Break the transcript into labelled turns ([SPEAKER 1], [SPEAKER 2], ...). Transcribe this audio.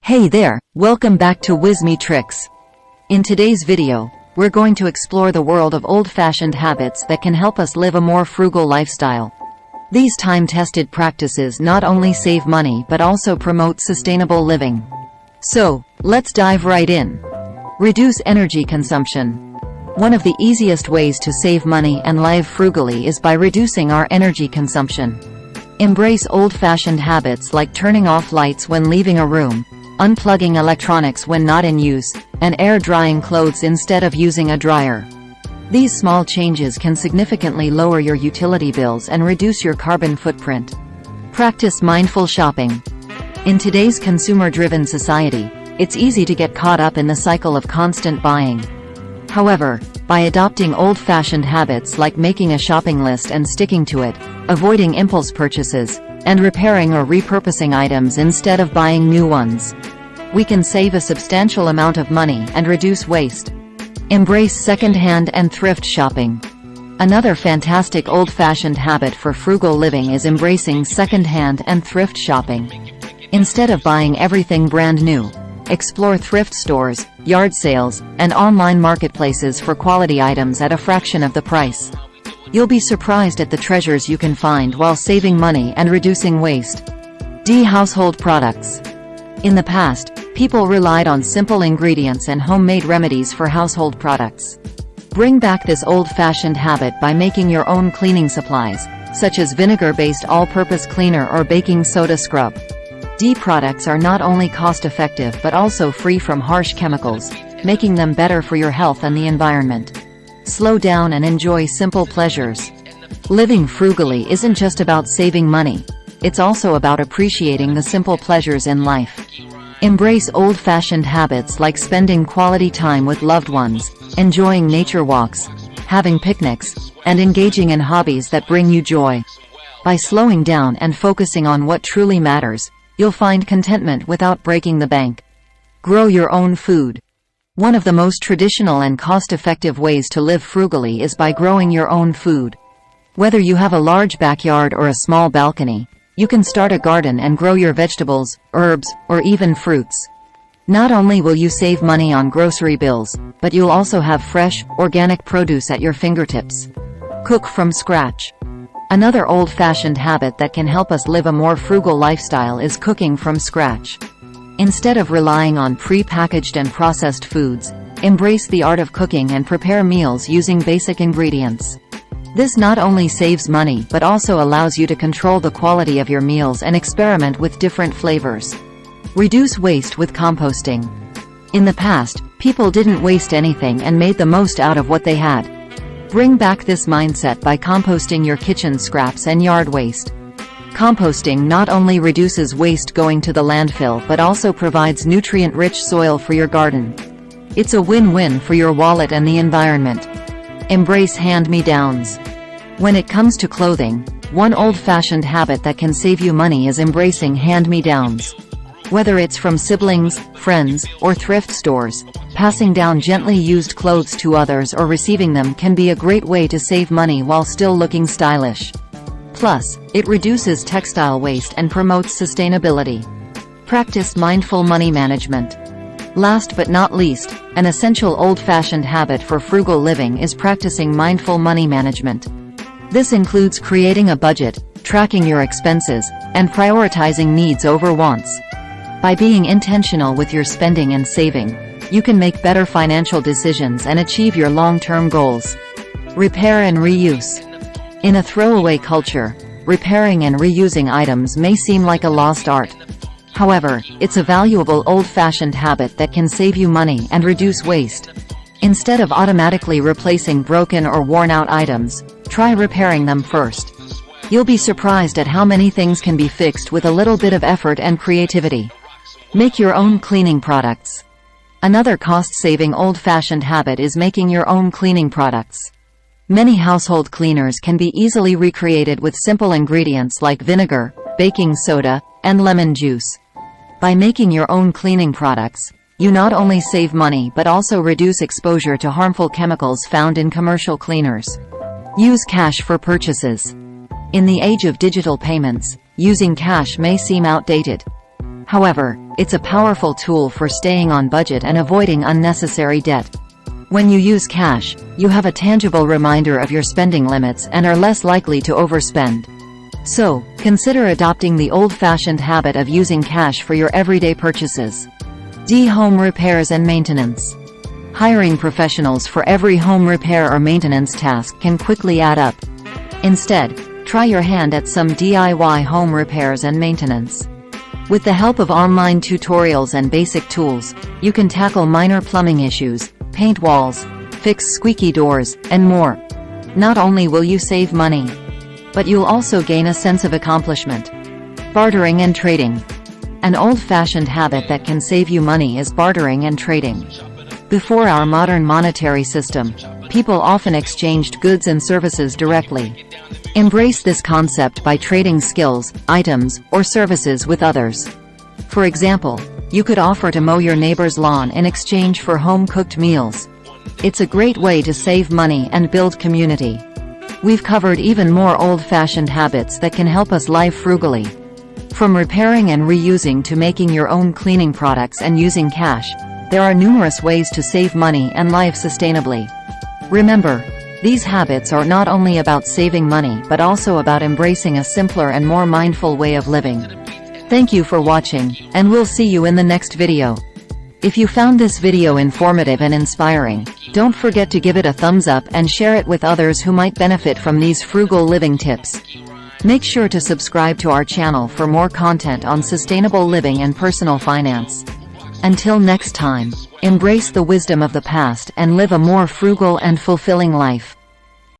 [SPEAKER 1] Hey there, welcome back to Whimsy Tricks. In today's video, we're going to explore the world of old-fashioned habits that can help us live a more frugal lifestyle. These time-tested practices not only save money but also promote sustainable living. So, let's dive right in. Reduce energy consumption. One of the easiest ways to save money and live frugally is by reducing our energy consumption. Embrace old-fashioned habits like turning off lights when leaving a room, unplugging electronics when not in use, and air-drying clothes instead of using a dryer. These small changes can significantly lower your utility bills and reduce your carbon footprint. Practice mindful shopping. In today's consumer-driven society, it's easy to get caught up in the cycle of constant buying. However, by adopting old-fashioned habits like making a shopping list and sticking to it, avoiding impulse purchases, and repairing or repurposing items instead of buying new ones, we can save a substantial amount of money and reduce waste. Embrace second-hand and thrift shopping. Another fantastic old-fashioned habit for frugal living is embracing second-hand and thrift shopping. Instead of buying everything brand new, explore thrift stores, yard sales, and online marketplaces for quality items at a fraction of the price. You'll be surprised at the treasures you can find while saving money and reducing waste. Household products. In the past, people relied on simple ingredients and homemade remedies for household products. Bring back this old-fashioned habit by making your own cleaning supplies, such as vinegar-based all-purpose cleaner or baking soda scrub. Products are not only cost-effective but also free from harsh chemicals, making them better for your health and the environment. Slow down and enjoy simple pleasures. Living frugally isn't just about saving money, it's also about appreciating the simple pleasures in life. Embrace old-fashioned habits like spending quality time with loved ones, enjoying nature walks, having picnics, and engaging in hobbies that bring you joy. By slowing down and focusing on what truly matters, you'll find contentment without breaking the bank. Grow your own food. One of the most traditional and cost-effective ways to live frugally is by growing your own food. Whether you have a large backyard or a small balcony, you can start a garden and grow your vegetables, herbs, or even fruits. Not only will you save money on grocery bills, but you'll also have fresh, organic produce at your fingertips. Cook from scratch. Another old-fashioned habit that can help us live a more frugal lifestyle is cooking from scratch. Instead of relying on pre-packaged and processed foods, embrace the art of cooking and prepare meals using basic ingredients. This not only saves money but also allows you to control the quality of your meals and experiment with different flavors. Reduce waste with composting. In the past, people didn't waste anything and made the most out of what they had. Bring back this mindset by composting your kitchen scraps and yard waste. Composting not only reduces waste going to the landfill but also provides nutrient-rich soil for your garden. It's a win-win for your wallet and the environment. Embrace hand-me-downs. When it comes to clothing, one old-fashioned habit that can save you money is embracing hand-me-downs. Whether it's from siblings, friends, or thrift stores, passing down gently used clothes to others or receiving them can be a great way to save money while still looking stylish. Plus, it reduces textile waste and promotes sustainability. Practice mindful money management. Last but not least, an essential old-fashioned habit for frugal living is practicing mindful money management. This includes creating a budget, tracking your expenses, and prioritizing needs over wants. By being intentional with your spending and saving, you can make better financial decisions and achieve your long-term goals. Repair and reuse. In a throwaway culture, repairing and reusing items may seem like a lost art. However, it's a valuable old-fashioned habit that can save you money and reduce waste. Instead of automatically replacing broken or worn-out items, try repairing them first. You'll be surprised at how many things can be fixed with a little bit of effort and creativity. Make your own cleaning products. Another cost-saving old-fashioned habit is making your own cleaning products. Many household cleaners can be easily recreated with simple ingredients like vinegar, baking soda, and lemon juice. By making your own cleaning products, you not only save money but also reduce exposure to harmful chemicals found in commercial cleaners. Use cash for purchases. In the age of digital payments, using cash may seem outdated. However, it's a powerful tool for staying on budget and avoiding unnecessary debt. When you use cash, you have a tangible reminder of your spending limits and are less likely to overspend. So, consider adopting the old-fashioned habit of using cash for your everyday purchases. D. Home repairs and maintenance. Hiring professionals for every home repair or maintenance task can quickly add up. Instead, try your hand at some DIY home repairs and maintenance. With the help of online tutorials and basic tools, you can tackle minor plumbing issues, paint walls, fix squeaky doors, and more. Not only will you save money, but you'll also gain a sense of accomplishment. Bartering and trading. An old-fashioned habit that can save you money is bartering and trading. Before our modern monetary system, people often exchanged goods and services directly. Embrace this concept by trading skills, items, or services with others. For example, you could offer to mow your neighbor's lawn in exchange for home-cooked meals. It's a great way to save money and build community. We've covered even more old-fashioned habits that can help us live frugally. From repairing and reusing to making your own cleaning products and using cash, there are numerous ways to save money and live sustainably. Remember, these habits are not only about saving money but also about embracing a simpler and more mindful way of living. Thank you for watching, and we'll see you in the next video. If you found this video informative and inspiring, don't forget to give it a thumbs up and share it with others who might benefit from these frugal living tips. Make sure to subscribe to our channel for more content on sustainable living and personal finance. Until next time, embrace the wisdom of the past and live a more frugal and fulfilling life.